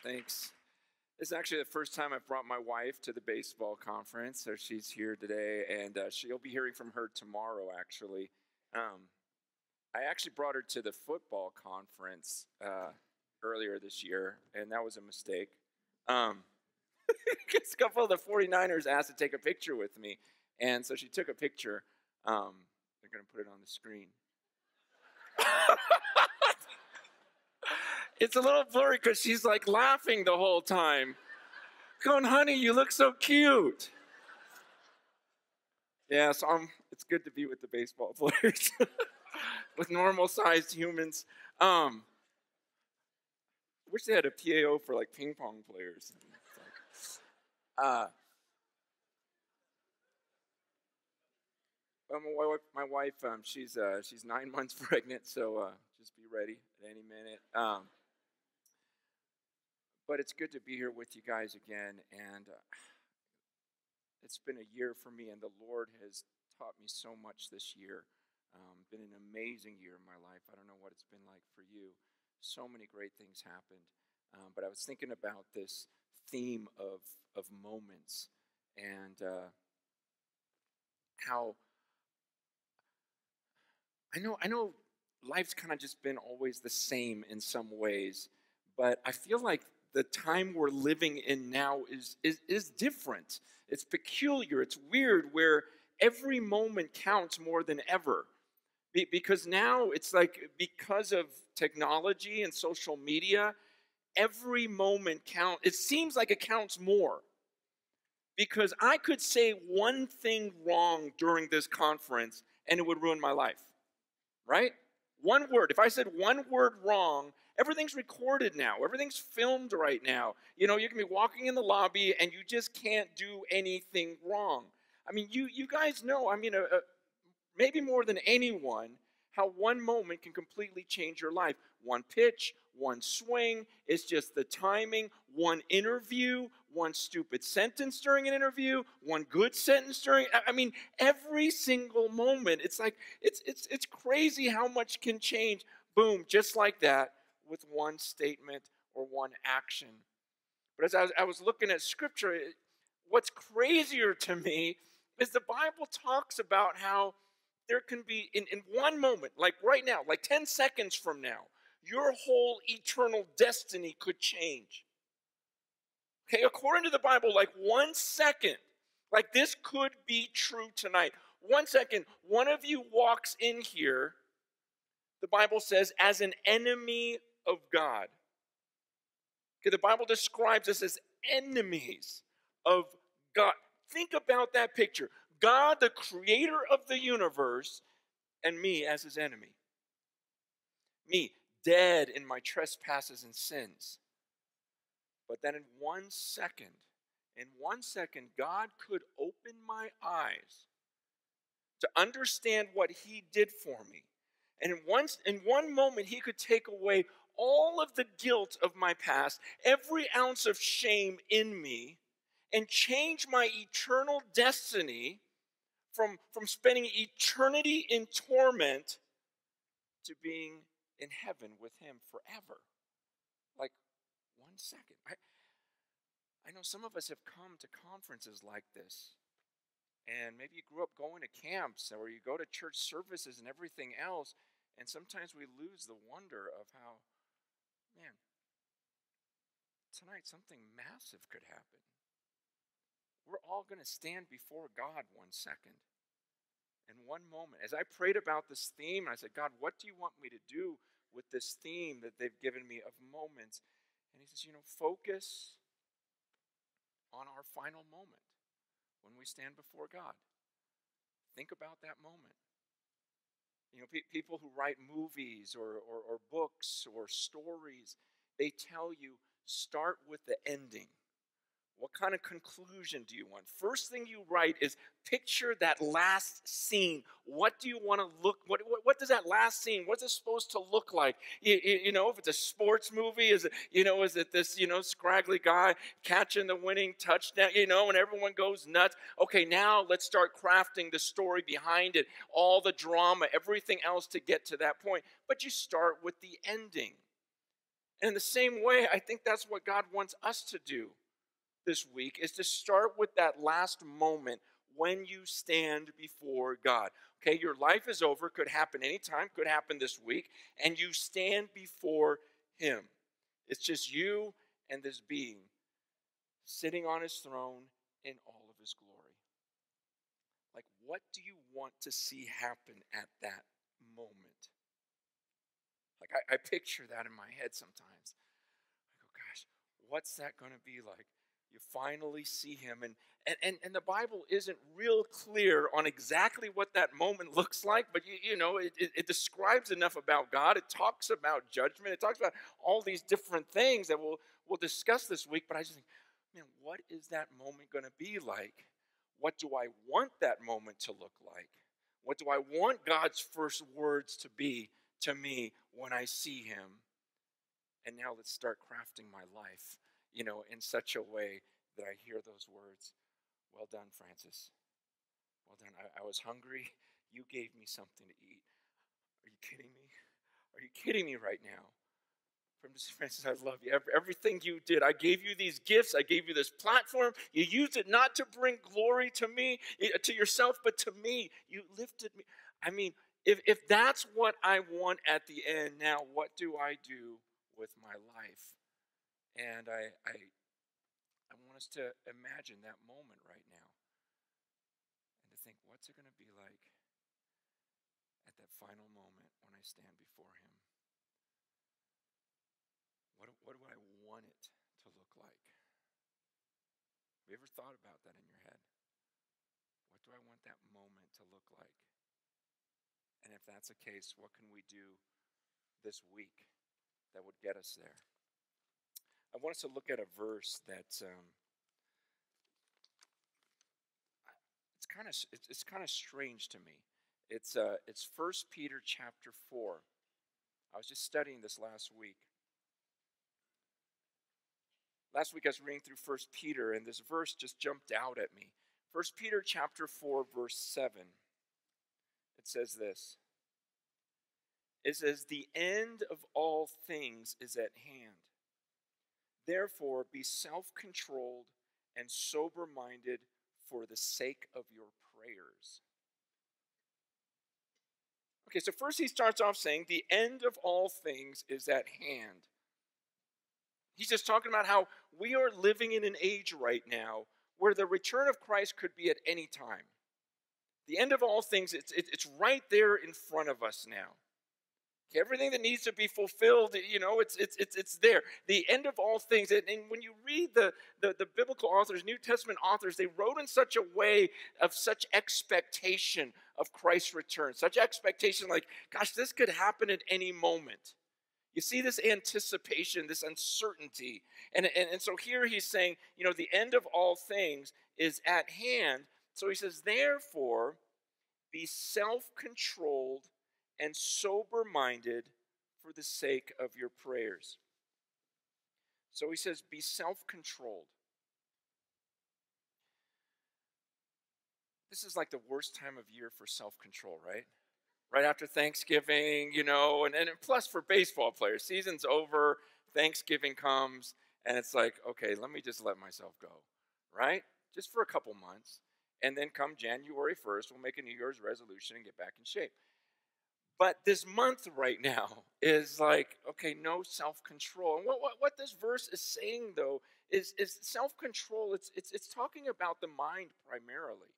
Thanks. This is actually the first time I've brought my wife to the baseball conference, so she's here today, and she'll be hearing from her tomorrow, actually. I actually brought her to the football conference earlier this year, and that was a mistake. Because a couple of the 49ers asked to take a picture with me, and so she took a picture. They're going to put it on the screen. It's a little blurry because she's like laughing the whole time. Going, honey, you look so cute. Yeah, so it's good to be with the baseball players, with normal-sized humans. Wish they had a PAO for like ping pong players. My wife, she's 9 months pregnant, so just be ready at any minute. But it's good to be here with you guys again, and it's been a year for me, and the Lord has taught me so much this year. Been an amazing year in my life. I don't know what it's been like for you. So many great things happened, but I was thinking about this theme of moments and how I know life's kind of just been always the same in some ways, but I feel like the time we're living in now is different. It's peculiar. It's weird, where every moment counts more than ever. Because now it's like, because of technology and social media, every moment counts. It seems like it counts more. Because I could say one thing wrong during this conference and it would ruin my life. Right? One word. If I said one word wrong, everything's recorded now. Everything's filmed right now. You know, you can be walking in the lobby and you just can't do anything wrong. I mean, you guys know, maybe more than anyone, how one moment can completely change your life. One pitch, one swing, it's just the timing. One interview, one stupid sentence during an interview, one good sentence during, every single moment. It's like, it's crazy how much can change, boom, just like that, with one statement or one action. But as I was looking at Scripture, what's crazier to me is the Bible talks about how there can be, in one moment, like right now, like 10 seconds from now, your whole eternal destiny could change. Okay, according to the Bible, like 1 second, like this could be true tonight. 1 second, one of you walks in here, the Bible says, as an enemy of God. Okay, the Bible describes us as enemies of God. Think about that picture. God, the creator of the universe, and me as his enemy. Me, dead in my trespasses and sins. But then in 1 second, God could open my eyes to understand what he did for me. And in one moment, he could take away all of the guilt of my past, every ounce of shame in me, and change my eternal destiny from spending eternity in torment to being in heaven with him forever. Like 1 second. I know some of us have come to conferences like this, and maybe you grew up going to camps, or you go to church services and everything else, and sometimes we lose the wonder of how, man, tonight something massive could happen. We're all going to stand before God 1 second. In one moment, as I prayed about this theme, I said, God, what do you want me to do with this theme that they've given me of moments? And he says, focus on our final moment when we stand before God. Think about that moment. People who write movies or books or stories, they tell you, start with the ending. What kind of conclusion do you want? First thing you write is picture that last scene. What do you want to look? What does that last scene? What's it supposed to look like? If it's a sports movie, is it this scraggly guy catching the winning touchdown? And everyone goes nuts. Okay, now let's start crafting the story behind it, all the drama, everything else to get to that point. But you start with the ending. And in the same way, I think that's what God wants us to do this week, is to start with that last moment when you stand before God. Okay, your life is over, could happen anytime, could happen this week, and you stand before Him. It's just you and this being sitting on His throne in all of His glory. Like, what do you want to see happen at that moment? Like, I picture that in my head sometimes. I go, gosh, what's that going to be like? You finally see Him. And the Bible isn't real clear on exactly what that moment looks like, but it describes enough about God. It talks about judgment. It talks about all these different things that we'll discuss this week. But I just think, man, what is that moment going to be like? What do I want that moment to look like? What do I want God's first words to be to me when I see Him? And now let's start crafting my life, in such a way that I hear those words. Well done, Francis. Well done. I was hungry. You gave me something to eat. Are you kidding me? Are you kidding me right now? Francis, I love you. Everything you did, I gave you these gifts. I gave you this platform. You used it not to bring glory to me, to yourself, but to me. You lifted me. I mean, if that's what I want at the end, now what do I do with my life? And I want us to imagine that moment right now and to think, what's it going to be like at that final moment when I stand before Him? What do I want it to look like? Have you ever thought about that in your head? What do I want that moment to look like? And if that's the case, what can we do this week that would get us there? I want us to look at a verse that's it's kind of strange to me. It's 1 Peter chapter 4. I was just studying this last week. Last week I was reading through 1 Peter, and this verse just jumped out at me. 1 Peter chapter 4, verse 7. It says this. It says, "The end of all things is at hand. Therefore, be self-controlled and sober-minded for the sake of your prayers." Okay, so first he starts off saying, the end of all things is at hand. He's just talking about how we are living in an age right now where the return of Christ could be at any time. The end of all things, it's right there in front of us now. Everything that needs to be fulfilled, it's there. The end of all things. And when you read the biblical authors, New Testament authors, they wrote in such a way of such expectation of Christ's return. Such expectation like, gosh, this could happen at any moment. You see this anticipation, this uncertainty. And so here he's saying, the end of all things is at hand. So he says, therefore, be self-controlled and sober-minded for the sake of your prayers. So he says, be self-controlled. This is like the worst time of year for self-control, right? Right after Thanksgiving, and plus for baseball players, season's over, Thanksgiving comes, and it's like, okay, let me just let myself go, right? Just for a couple months. And then come January 1st, we'll make a New Year's resolution and get back in shape. But this month right now is like, okay, no self-control. And what this verse is saying, though, is self-control. It's talking about the mind primarily.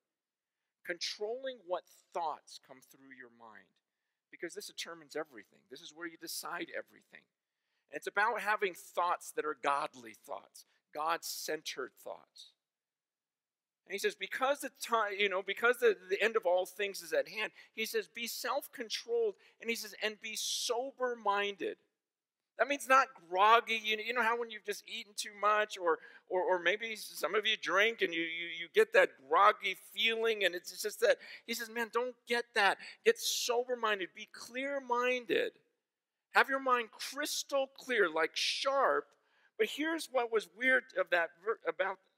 Controlling what thoughts come through your mind. Because this determines everything. This is where you decide everything. And it's about having thoughts that are godly thoughts, God-centered thoughts. And he says, because the end of all things is at hand, he says, be self-controlled, and he says, and be sober-minded. That means not groggy. You know how when you've just eaten too much, or maybe some of you drink and you get that groggy feeling, and it's just that. He says, man, don't get that. Get sober-minded. Be clear-minded. Have your mind crystal clear, like sharp. But here's what was weird about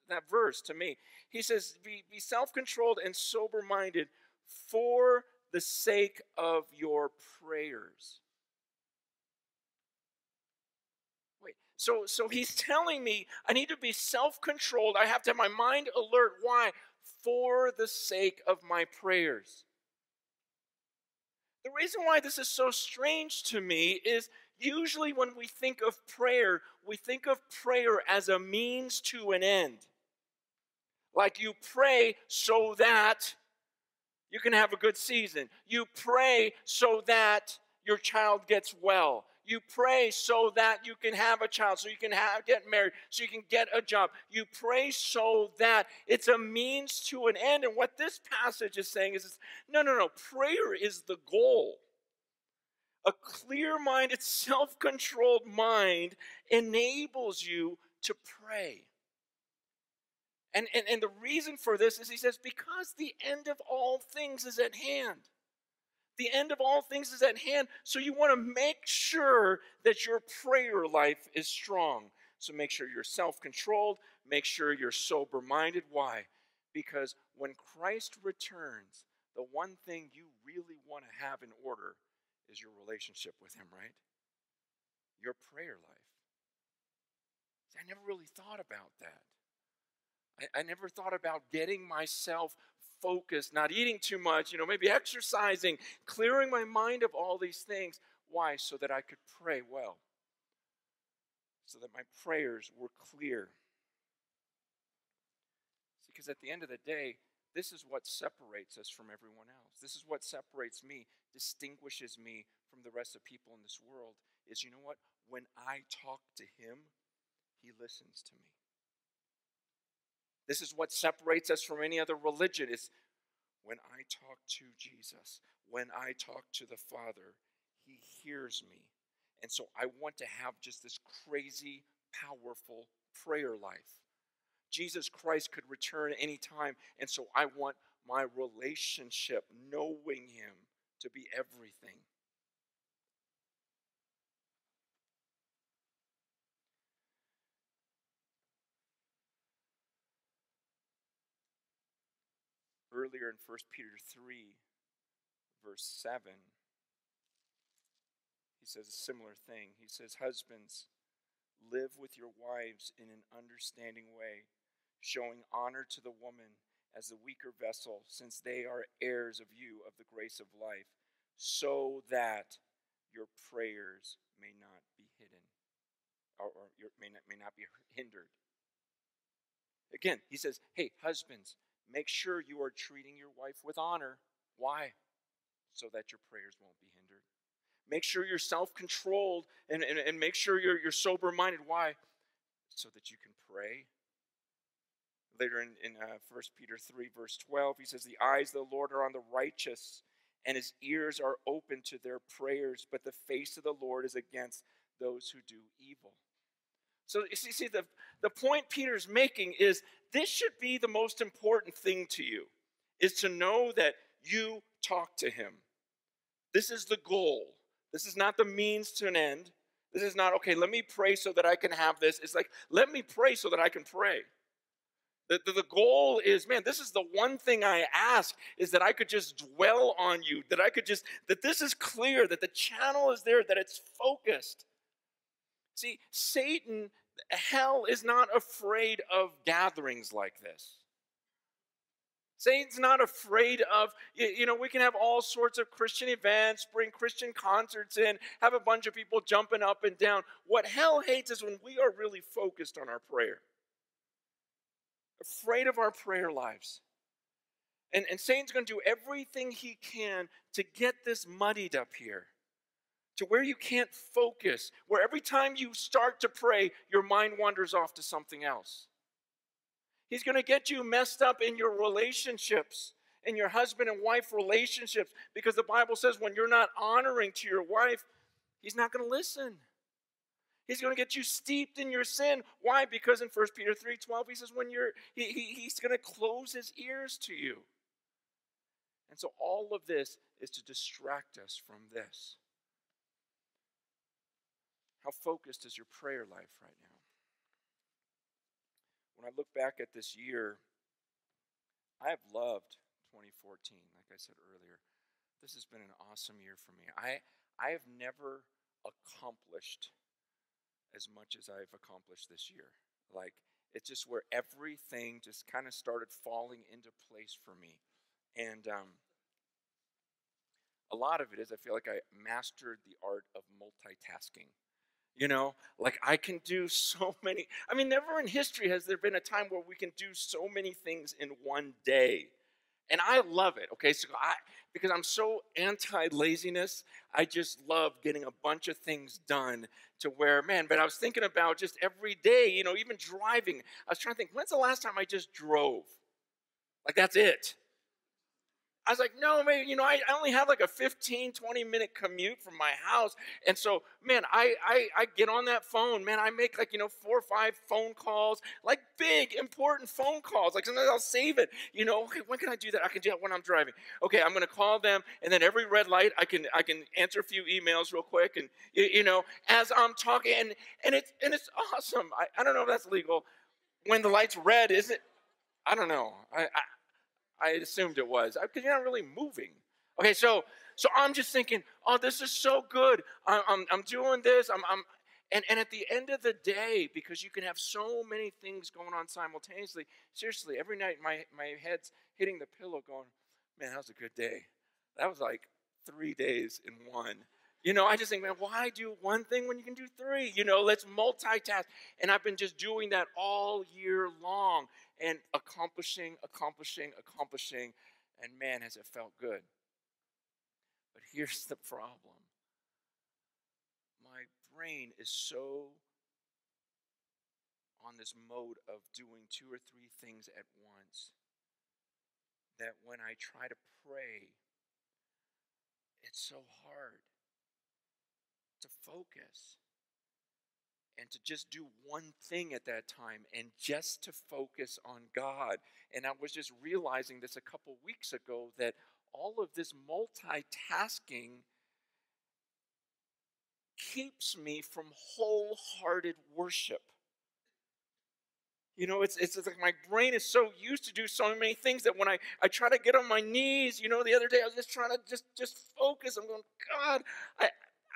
that verse to me. He says, be self-controlled and sober-minded for the sake of your prayers. So he's telling me I need to be self-controlled. I have to have my mind alert. Why? For the sake of my prayers. The reason why this is so strange to me is usually when we think of prayer, we think of prayer as a means to an end. Like you pray so that you can have a good season. You pray so that your child gets well. You pray so that you can have a child, so you can get married, so you can get a job. You pray so that it's a means to an end. And what this passage is saying is, no. Prayer is the goal. A clear-minded, self-controlled mind enables you to pray. And the reason for this is he says, because the end of all things is at hand. The end of all things is at hand, so you want to make sure that your prayer life is strong. So make sure you're self-controlled, make sure you're sober-minded. Why? Because when Christ returns, the one thing you really want to have in order is your relationship with him, right? Your prayer life. See, I never really thought about that. I never thought about getting myself focused, not eating too much, maybe exercising, clearing my mind of all these things. Why? So that I could pray well. So that my prayers were clear. Because at the end of the day, this is what separates us from everyone else. This is what separates me, distinguishes me from the rest of people in this world, is you know what? When I talk to him, he listens to me. This is what separates us from any other religion, is when I talk to Jesus, when I talk to the Father, he hears me. And so I want to have just this crazy, powerful prayer life. Jesus Christ could return anytime, and so I want my relationship, knowing him, to be everything. Earlier in 1 Peter 3, verse 7, he says a similar thing. He says, husbands, live with your wives in an understanding way, showing honor to the woman as the weaker vessel, since they are heirs of you of the grace of life, so that your prayers may not be hidden, or may not be hindered. Again, he says, hey, husbands, make sure you are treating your wife with honor. Why? So that your prayers won't be hindered. Make sure you're self-controlled and make sure you're sober-minded. Why? So that you can pray. Later in 1 Peter 3, verse 12, he says, the eyes of the Lord are on the righteous, and his ears are open to their prayers, but the face of the Lord is against those who do evil. So you see the point Peter's making is this should be the most important thing to you, is to know that you talk to him. This is the goal. This is not the means to an end. This is not, okay, let me pray so that I can have this. It's like, let me pray so that I can pray. The goal is, man, this is the one thing I ask, is that I could just dwell on you, that this is clear, that the channel is there, that it's focused. See, Satan, hell is not afraid of gatherings like this. Satan's not afraid of, we can have all sorts of Christian events, bring Christian concerts in, have a bunch of people jumping up and down. What hell hates is when we are really focused on our prayer. Afraid of our prayer lives. And Satan's going to do everything he can to get this muddied up here, to where you can't focus, where every time you start to pray, your mind wanders off to something else. He's going to get you messed up in your relationships, in your husband and wife relationships, because the Bible says when you're not honoring to your wife, he's not going to listen. He's going to get you steeped in your sin. Why? Because in 1 Peter 3:12, he says he's going to close his ears to you. And so all of this is to distract us from this. How focused is your prayer life right now? When I look back at this year, I have loved 2014, like I said earlier. This has been an awesome year for me. I have never accomplished as much as I've accomplished this year. Like, it's just where everything just kind of started falling into place for me. And a lot of it is I feel like I mastered the art of multitasking. Like I can do so many. I mean, never in history has there been a time where we can do so many things in one day. And I love it, okay? Because I'm so anti-laziness, I just love getting a bunch of things done to where, man, but I was thinking about just every day, even driving. I was trying to think, when's the last time I just drove? Like, that's it. I was like, no, man, I only have like a 15, 20-minute commute from my house. And so, man, I get on that phone, man, I make like, 4 or 5 phone calls, like big, important phone calls. Like sometimes I'll save it, okay, when can I do that? I can do that when I'm driving. Okay, I'm going to call them. And then every red light, I can answer a few emails real quick. And, as I'm talking, and it's awesome. I don't know if that's legal. When the light's red, is it? I don't know. I assumed it was because you're not really moving. Okay, so I'm just thinking, oh, this is so good. I'm doing this. And at the end of the day, because you can have so many things going on simultaneously. Seriously, every night my head's hitting the pillow, going, man, that was a good day. That was like 3 days in one. I just think, man, why do one thing when you can do 3? Let's multitask. And I've been just doing that all year long and accomplishing. And man, has it felt good. But here's the problem. My brain is so on this mode of doing 2 or 3 things at once that when I try to pray, it's so hard to focus and to just do one thing at that time and just to focus on God. And I was just realizing this a couple weeks ago that all of this multitasking keeps me from wholehearted worship. It's like my brain is so used to do so many things that when I try to get on my knees, the other day I was just trying to just focus. I'm going, God,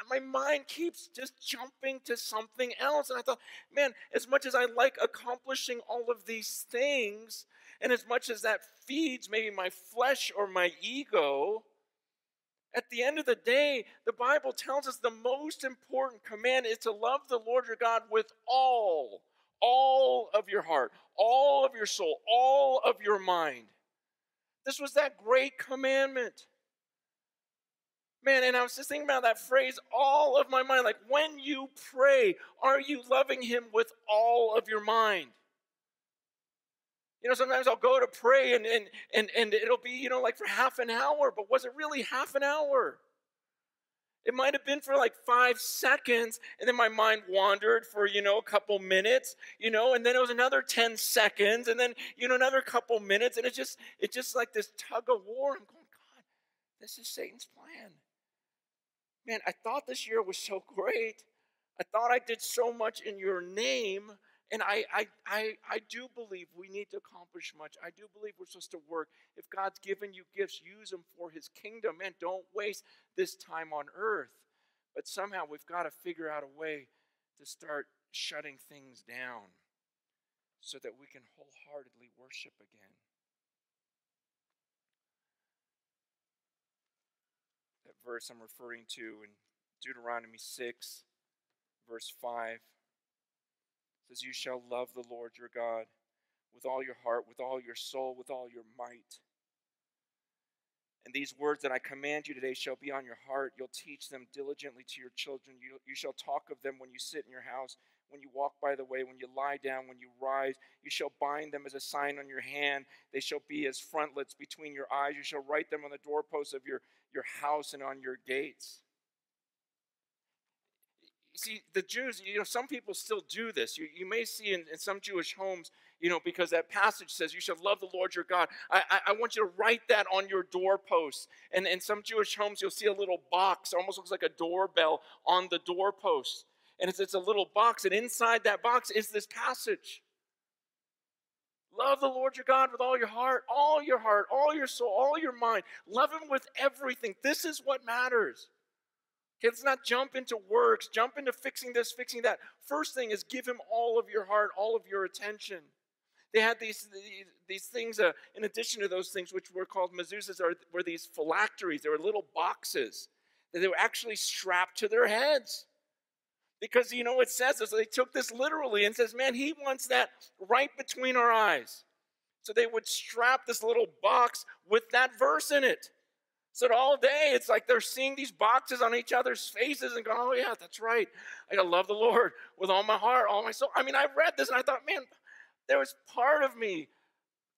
my mind keeps just jumping to something else. And I thought, man, as much as I like accomplishing all of these things, and as much as that feeds maybe my flesh or my ego, at the end of the day, the Bible tells us the most important command is to love the Lord your God with all of your heart, all of your soul, all of your mind. This was that great commandment. Man, and I was just thinking about that phrase, all of my mind. Like, when you pray, are you loving him with all of your mind? Sometimes I'll go to pray and it'll be, like for half an hour, but was it really half an hour? It might have been for like 5 seconds, and then my mind wandered for, a couple minutes, and then it was another 10 seconds, and then, another couple minutes, and it's just like this tug of war. I'm going, God, this is Satan's plan. Man, I thought this year was so great. I thought I did so much in your name. And I do believe we need to accomplish much. I do believe we're supposed to work. If God's given you gifts, use them for his kingdom. Man, don't waste this time on earth. But somehow we've got to figure out a way to start shutting things down so that we can wholeheartedly worship again. That verse I'm referring to in Deuteronomy 6, verse 5. Says, you shall love the Lord your God with all your heart, with all your soul, with all your might. And these words that I command you today shall be on your heart. You'll teach them diligently to your children. You shall talk of them when you sit in your house, when you walk by the way, when you lie down, when you rise. You shall bind them as a sign on your hand. They shall be as frontlets between your eyes. You shall write them on the doorposts of your house and on your gates. See, the Jews, some people still do this. You may see in some Jewish homes, because that passage says, you shall love the Lord your God. I want you to write that on your doorposts. And in some Jewish homes, you'll see a little box, almost looks like a doorbell on the doorpost. And it's a little box, and inside that box is this passage. Love the Lord your God with all your heart, all your soul, all your mind. Love him with everything. This is what matters. Okay, let's not jump into works, jump into fixing this, fixing that. First thing is give him all of your heart, all of your attention. They had these things, in addition to those things, which were called mezuzahs, were these phylacteries. They were little boxes that they were actually strapped to their heads. Because, it says this, they took this literally and says, man, he wants that right between our eyes. So they would strap this little box with that verse in it. So that all day, it's like they're seeing these boxes on each other's faces and going, oh yeah, that's right. I got to love the Lord with all my heart, all my soul. I mean, I read this and I thought, man, there was part of me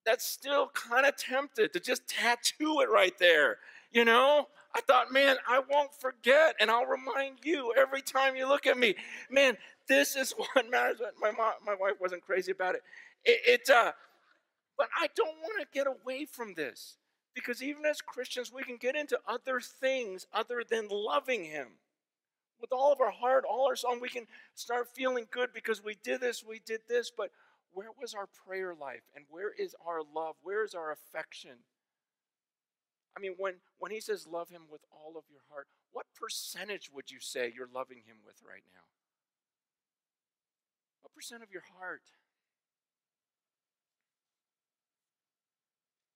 that's still kind of tempted to just tattoo it right there. I thought, man, I won't forget, and I'll remind you every time you look at me. Man, this is what matters. My wife wasn't crazy about it. But I don't want to get away from this, because even as Christians, we can get into other things other than loving him. With all of our heart, all our soul, and we can start feeling good because we did this, but where was our prayer life? And where is our love? Where is our affection? I mean, when he says love him with all of your heart, what percentage would you say you're loving him with right now? What percent of your heart?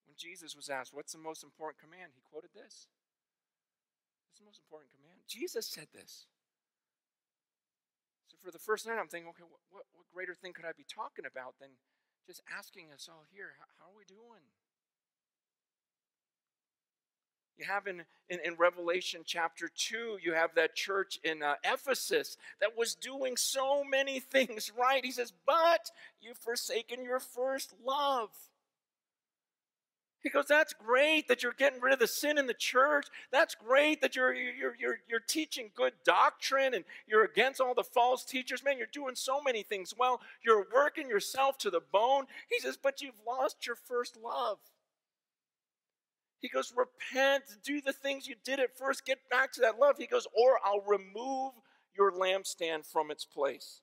When Jesus was asked, what's the most important command? He quoted this. What's the most important command? Jesus said this. So for the first night, I'm thinking, okay, what greater thing could I be talking about than just asking us all here, how are we doing? You have in Revelation chapter 2, you have that church in Ephesus that was doing so many things right. He says, but you've forsaken your first love. He goes, that's great that you're getting rid of the sin in the church. That's great that you're teaching good doctrine and you're against all the false teachers. Man, you're doing so many things well. You're working yourself to the bone. He says, but you've lost your first love. He goes, repent, do the things you did at first, get back to that love. He goes, or I'll remove your lampstand from its place.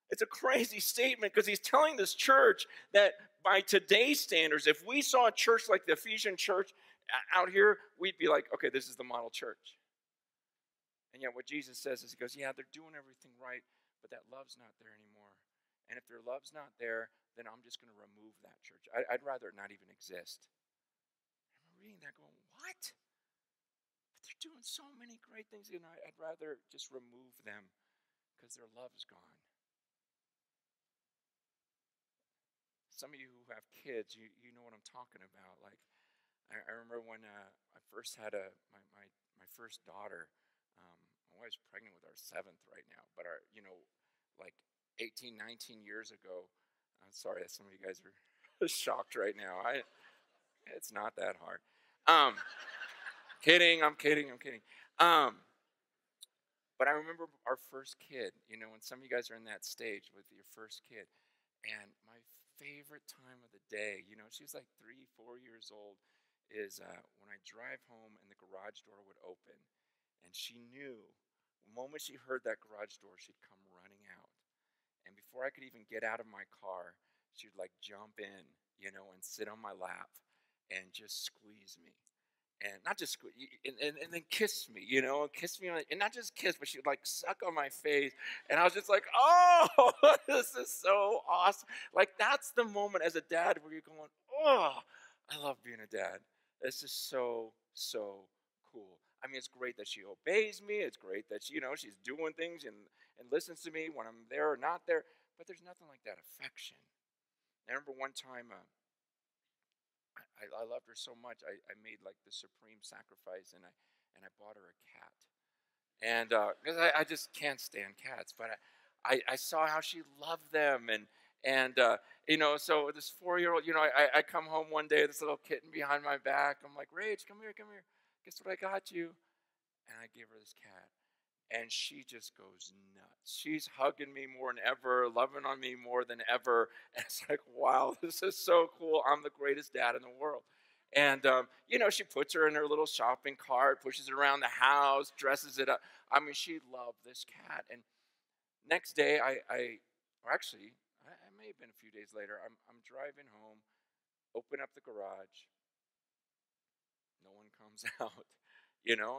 It's a crazy statement because he's telling this church that by today's standards, if we saw a church like the Ephesian church out here, we'd be like, okay, this is the model church. And yet what Jesus says is, he goes, yeah, they're doing everything right, but that love's not there anymore. And if their love's not there, then I'm just going to remove that church. I'd rather it not even exist. Reading that going, what? But they're doing so many great things, I'd rather just remove them because their love is gone. Some of you who have kids, you know what I'm talking about. Like, I remember when I first had my first daughter. My wife's pregnant with our seventh right now, but like 18, 19 years ago. I'm sorry that some of you guys are shocked right now. It's not that hard. I'm kidding. But I remember our first kid, when some of you guys are in that stage with your first kid. And my favorite time of the day, she was like 3-4 years old, is when I drive home and the garage door would open. And she knew, the moment she heard that garage door, she'd come running out. And before I could even get out of my car, she'd like jump in, and sit on my lap and just squeeze me. And not just squeeze, and then kiss me, kiss me, and not just kiss, but she would like suck on my face. And I was just like, oh, this is so awesome. Like, that's the moment as a dad where you're going, oh, I love being a dad. This is so, so cool. I mean, it's great that she obeys me. It's great that she's doing things and listens to me when I'm there or not there. But there's nothing like that affection. I remember one time, I loved her so much, I made like the supreme sacrifice, and I bought her a cat. And because I just can't stand cats, but I saw how she loved them, and so this 4-year-old, I come home one day, this little kitten behind my back. I'm like, Rach, come here. Guess what I got you? And I gave her this cat. And she just goes nuts. She's hugging me more than ever, loving on me more than ever. And it's like, wow, this is so cool. I'm the greatest dad in the world. And, she puts her in her little shopping cart, pushes it around the house, dresses it up. I mean, she loved this cat. And next day, I may have been a few days later, I'm driving home, open up the garage. No one comes out.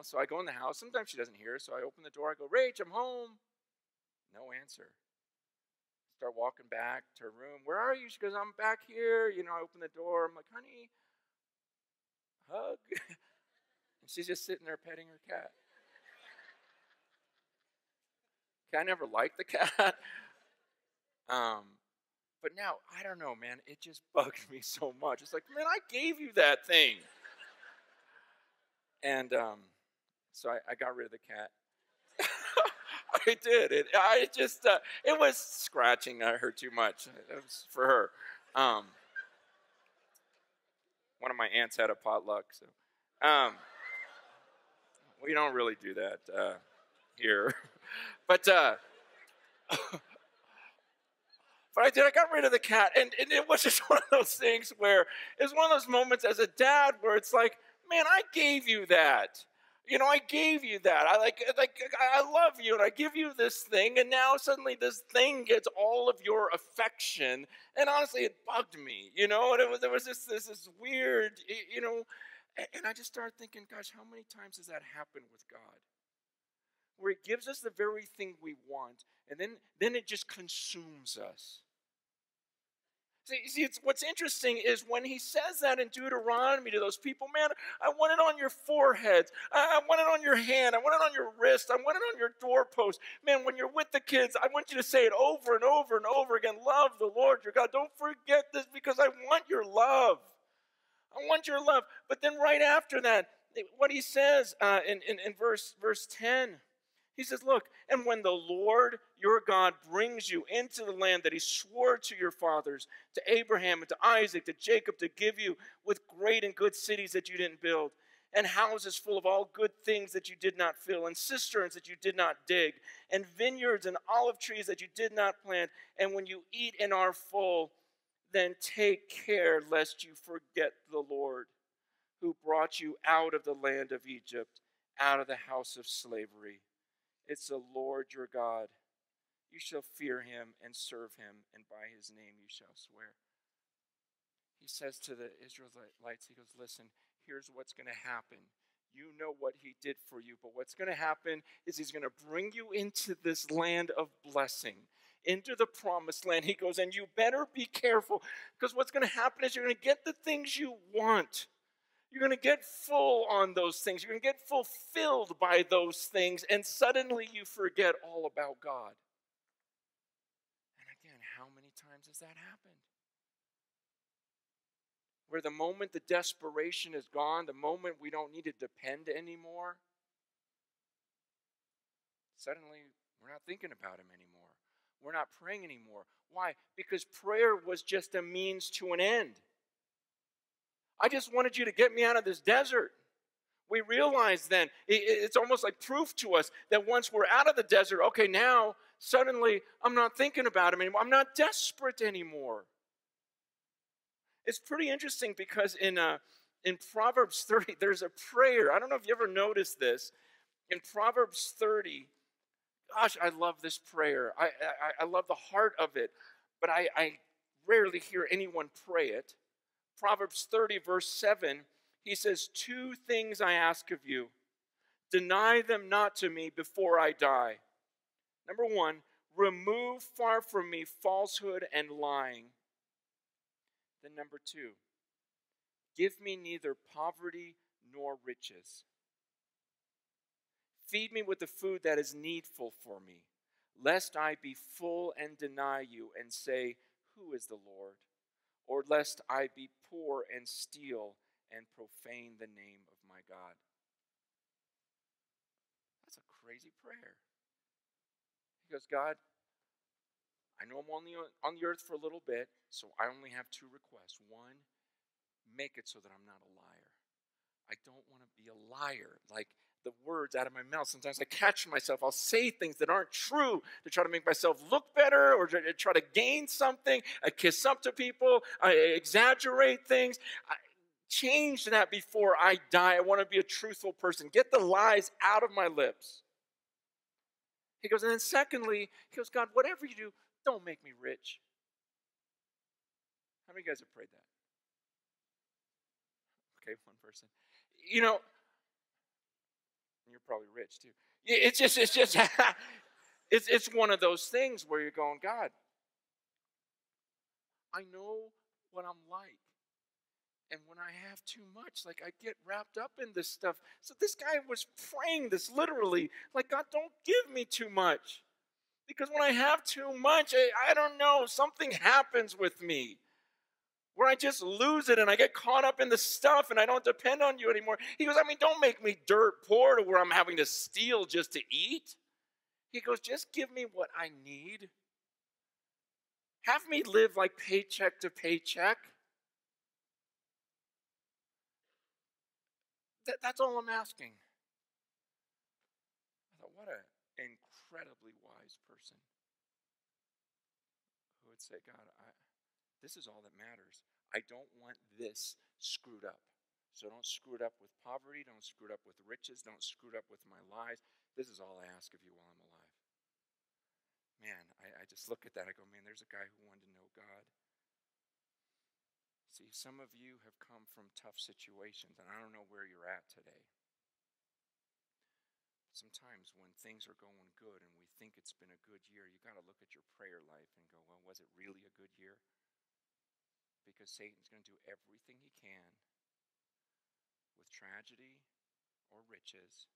So I go in the house. Sometimes she doesn't hear, so I open the door. I go, Rach, I'm home. No answer. Start walking back to her room. Where are you? She goes, I'm back here. I open the door. I'm like, honey, hug. And she's just sitting there petting her cat. I never liked the cat. But now, I don't know, man. It just bugs me so much. It's like, man, I gave you that thing. And so I got rid of the cat. I did. It was scratching her too much. It was for her. One of my aunts had a potluck, so we don't really do that here. But I did. I got rid of the cat, and it was just one of those things where it's one of those moments as a dad where it's like, man, I gave you that. I gave you that. I love you, and I give you this thing, and now suddenly this thing gets all of your affection. And honestly, it bugged me, and there was this weird, and I just started thinking, gosh, how many times does that happen with God? Where He gives us the very thing we want, and then it just consumes us. See, what's interesting is when He says that in Deuteronomy to those people, man, I want it on your foreheads. I want it on your hand. I want it on your wrist. I want it on your doorpost. Man, when you're with the kids, I want you to say it over and over and over again. Love the Lord your God. Don't forget this because I want your love. I want your love. But then right after that, what He says in verse 10, He says, look, and when the Lord your God brings you into the land that He swore to your fathers, to Abraham and to Isaac, to Jacob, to give you with great and good cities that you didn't build, and houses full of all good things that you did not fill, and cisterns that you did not dig, and vineyards and olive trees that you did not plant, and when you eat and are full, then take care lest you forget the Lord who brought you out of the land of Egypt, out of the house of slavery. It's the Lord your God. You shall fear Him and serve Him, and by His name you shall swear. He says to the Israelites, He goes, listen, here's what's going to happen. You know what He did for you, but what's going to happen is He's going to bring you into this land of blessing, into the promised land. He goes, and you better be careful, because what's going to happen is you're going to get the things you want. You're going to get full on those things. You're going to get fulfilled by those things. And suddenly you forget all about God. And again, how many times has that happened? Where the moment the desperation is gone, the moment we don't need to depend anymore, suddenly we're not thinking about Him anymore. We're not praying anymore. Why? Because prayer was just a means to an end. I just wanted you to get me out of this desert. We realize then, it's almost like proof to us that once we're out of the desert, okay, now suddenly I'm not thinking about Him anymore. I'm not desperate anymore. It's pretty interesting because in Proverbs 30, there's a prayer. I don't know if you ever noticed this. In Proverbs 30, gosh, I love this prayer. I love the heart of it, but I rarely hear anyone pray it. Proverbs 30, verse 7, he says, 2 things I ask of you. Deny them not to me before I die. Number 1, remove far from me falsehood and lying. Then number 2, give me neither poverty nor riches. Feed me with the food that is needful for me, lest I be full and deny you and say, who is the Lord? Or lest I be poor and steal and profane the name of my God. That's a crazy prayer. He goes, God, I know I'm only on the earth for a little bit, so I only have 2 requests. 1, make it so that I'm not a liar. I don't want to be a liar. Like the words out of my mouth, sometimes I catch myself. I'll say things that aren't true to try to make myself look better or to try to gain something. I kiss up to people. I exaggerate things. Change that before I die. I want to be a truthful person. Get the lies out of my lips. He goes, and then secondly, he goes, God, whatever you do, don't make me rich. How many of you guys have prayed that? Okay, one person. And you're probably rich too. It's just, it's one of those things where you're going, God, I know what I'm like. And when I have too much, like I get wrapped up in this stuff. So this guy was praying this literally, like, God, don't give me too much. Because when I have too much, I don't know, something happens with me where I just lose it and I get caught up in the stuff and I don't depend on you anymore. He goes, I mean, don't make me dirt poor to where I'm having to steal just to eat. He goes, just give me what I need. Have me live like paycheck to paycheck. That's all I'm asking. I thought, what an incredibly wise person who would say, God, this is all that matters. I don't want this screwed up. So don't screw it up with poverty. Don't screw it up with riches. Don't screw it up with my lies. This is all I ask of you while I'm alive. Man, I just look at that. I go, man, there's a guy who wanted to know God. See, some of you have come from tough situations, and I don't know where you're at today. Sometimes when things are going good and we think it's been a good year, you got to look at your prayer life and go, well, was it really a good year? Because Satan's going to do everything he can with tragedy or riches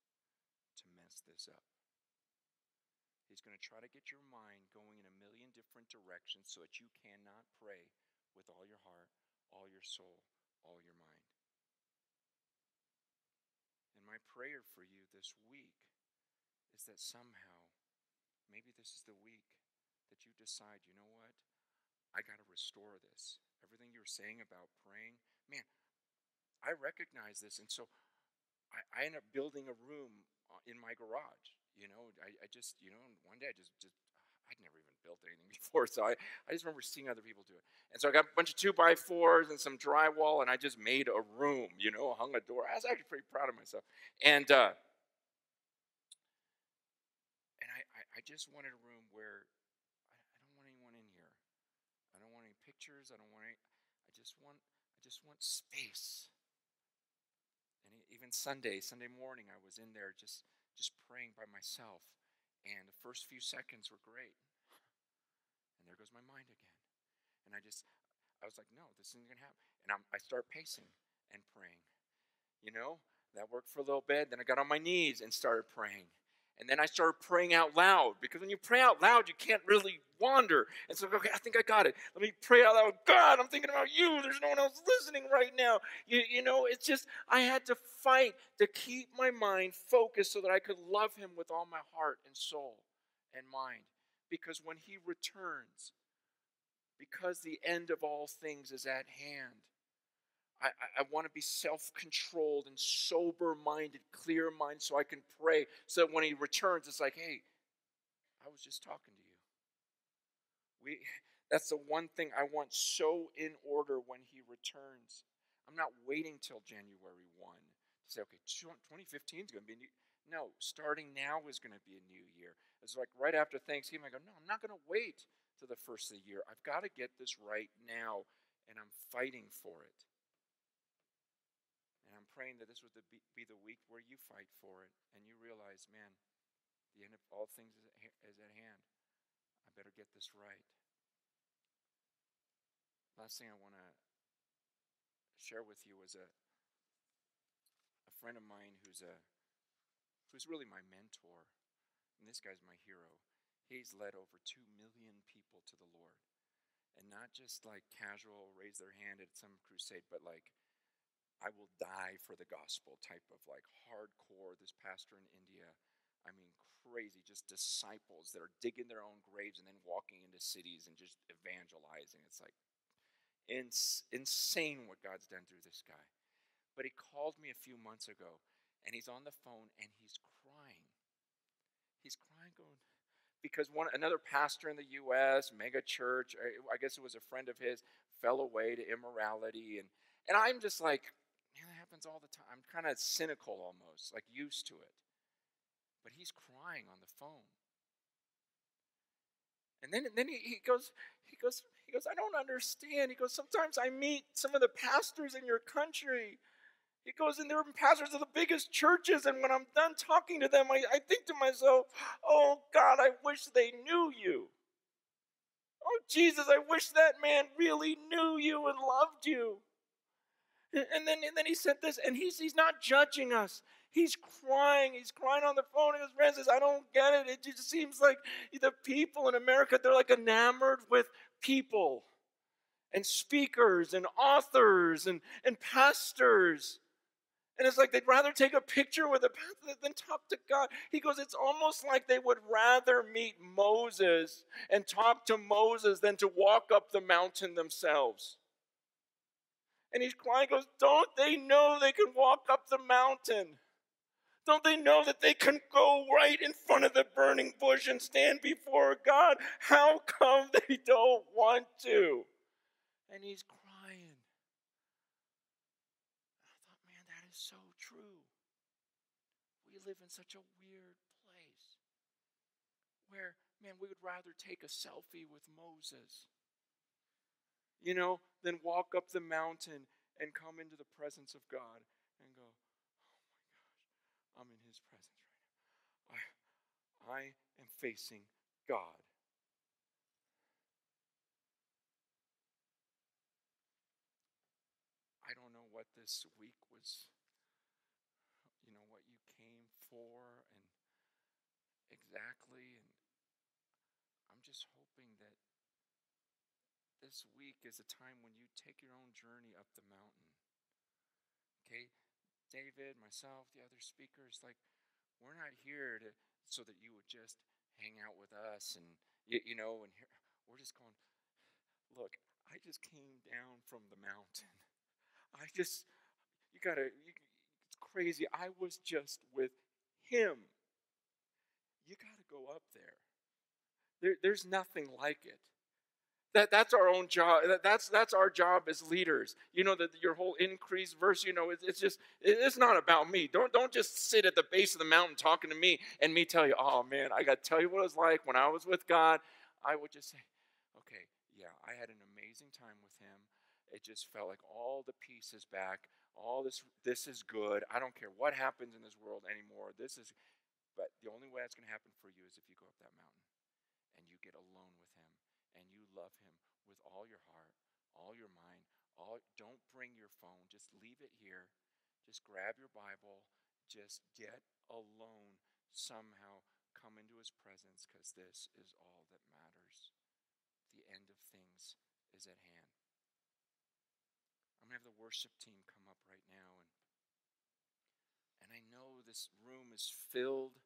to mess this up. He's going to try to get your mind going in a million different directions so that you cannot pray with all your heart, all your soul, all your mind. And my prayer for you this week is that somehow, maybe this is the week that you decide, you know what? I got to restore this. Everything you were saying about praying, man, I recognize this. And so I end up building a room in my garage. I just, one day I'd never even built anything before. So I just remember seeing other people do it. And so I got a bunch of 2x4s and some drywall, and I just made a room, hung a door. I was actually pretty proud of myself. And I just wanted a room where I don't want anyone in here. I don't want any pictures. I just want space. And even Sunday morning, I was in there just praying by myself. And the first few seconds were great. And there goes my mind again. And I was like, no, this isn't going to happen. And I start pacing and praying. That worked for a little bit. Then I got on my knees and started praying. And then I started praying out loud, because when you pray out loud, you can't really wander. And so, okay, I think I got it. Let me pray out loud. God, I'm thinking about you. There's no one else listening right now. It's just, I had to fight to keep my mind focused so that I could love him with all my heart and soul and mind. Because when he returns, because the end of all things is at hand, I want to be self-controlled and sober-minded, clear-minded, so I can pray. So that when he returns, it's like, hey, I was just talking to you. That's the one thing I want so in order when he returns. I'm not waiting till January 1 to say, okay, 2015 is going to be a new. No, starting now is going to be a new year. It's like right after Thanksgiving, I go, no, I'm not going to wait till the first of the year. I've got to get this right now, and I'm fighting for it. And I'm praying that this would be the week where you fight for it and you realize, man, the end of all things is at hand. I better get this right. Last thing I want to share with you is a friend of mine who's really my mentor. And this guy's my hero. He's led over 2 million people to the Lord. And not just like casual, raise their hand at some crusade, but like, I will die for the gospel type of like hardcore, this pastor in India. I mean, crazy, just disciples that are digging their own graves and then walking into cities and just evangelizing. It's like insane what God's done through this guy. But he called me a few months ago, and he's on the phone, and he's crying. He's crying going, because another pastor in the U.S., mega church, I guess it was a friend of his, fell away to immorality. And I'm just like, man, that happens all the time. I'm kind of cynical almost, like used to it. But he's crying on the phone. And then he goes, I don't understand. He goes, sometimes I meet some of the pastors in your country. He goes, and they're pastors of the biggest churches, and when I'm done talking to them, I think to myself, oh, God, I wish they knew you. Oh, Jesus, I wish that man really knew you and loved you. And then he said this, and he's not judging us. He's crying. He's crying on the phone, and his friend says, I don't get it. It just seems like the people in America, they're like enamored with people and speakers and authors and pastors. And it's like they'd rather take a picture with a pastor than talk to God. He goes, it's almost like they would rather meet Moses and talk to Moses than to walk up the mountain themselves. And he's crying, goes, don't they know they can walk up the mountain? Don't they know that they can go right in front of the burning bush and stand before God? How come they don't want to? And he's crying. I thought, man, that is so true. We live in such a weird place where, man, we would rather take a selfie with Moses, than walk up the mountain and come into the presence of God and go, oh my gosh, I'm in his presence right now. I am facing God. I don't know what this week was, what you came for and exactly, and I'm just hoping that this week is a time when you take your own journey up the mountain. Okay? David, myself, the other speakers, we're not here so that you would just hang out with us and, and here, we're just going, look, I just came down from the mountain. It's crazy. I was just with him. You got to go up there. There's nothing like it. That's our own job. That's our job as leaders. That your whole increase verse. It's not about me. Don't just sit at the base of the mountain talking to me and me tell you, oh man, I got to tell you what it was like when I was with God. I would just say, okay, yeah, I had an amazing time with him. It just felt like all the peace is back. All this is good. I don't care what happens in this world anymore. But the only way that's going to happen for you is if you go up that mountain and you get alone with him. And you love him with all your heart, all your mind. Don't bring your phone. Just leave it here. Just grab your Bible. Just get alone somehow. Come into his presence, because this is all that matters. The end of things is at hand. I'm going to have the worship team come up right now. And I know this room is filled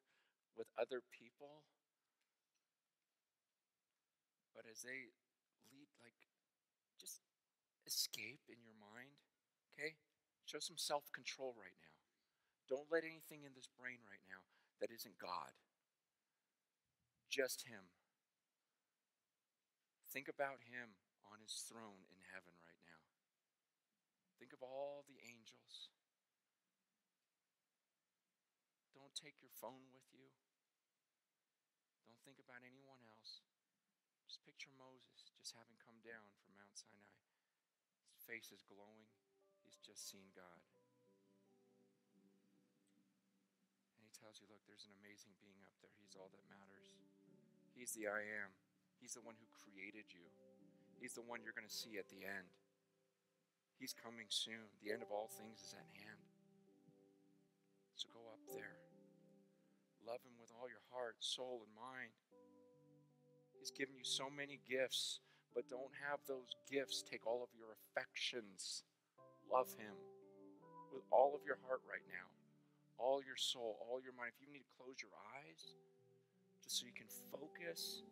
with other people. But as they lead, just escape in your mind, okay? Show some self-control right now. Don't let anything in this brain right now that isn't God. Just him. Think about him on his throne in heaven right now. Think of all the angels. Don't take your phone with you. Don't think about anyone else. Just picture Moses just having come down from Mount Sinai. His face is glowing. He's just seen God. And he tells you, look, there's an amazing being up there. He's all that matters. He's the I am. He's the one who created you. He's the one you're going to see at the end. He's coming soon. The end of all things is at hand. So go up there. Love him with all your heart, soul, and mind. He's given you so many gifts, but don't have those gifts take all of your affections. Love him with all of your heart right now, all your soul, all your mind. If you need to close your eyes, just so you can focus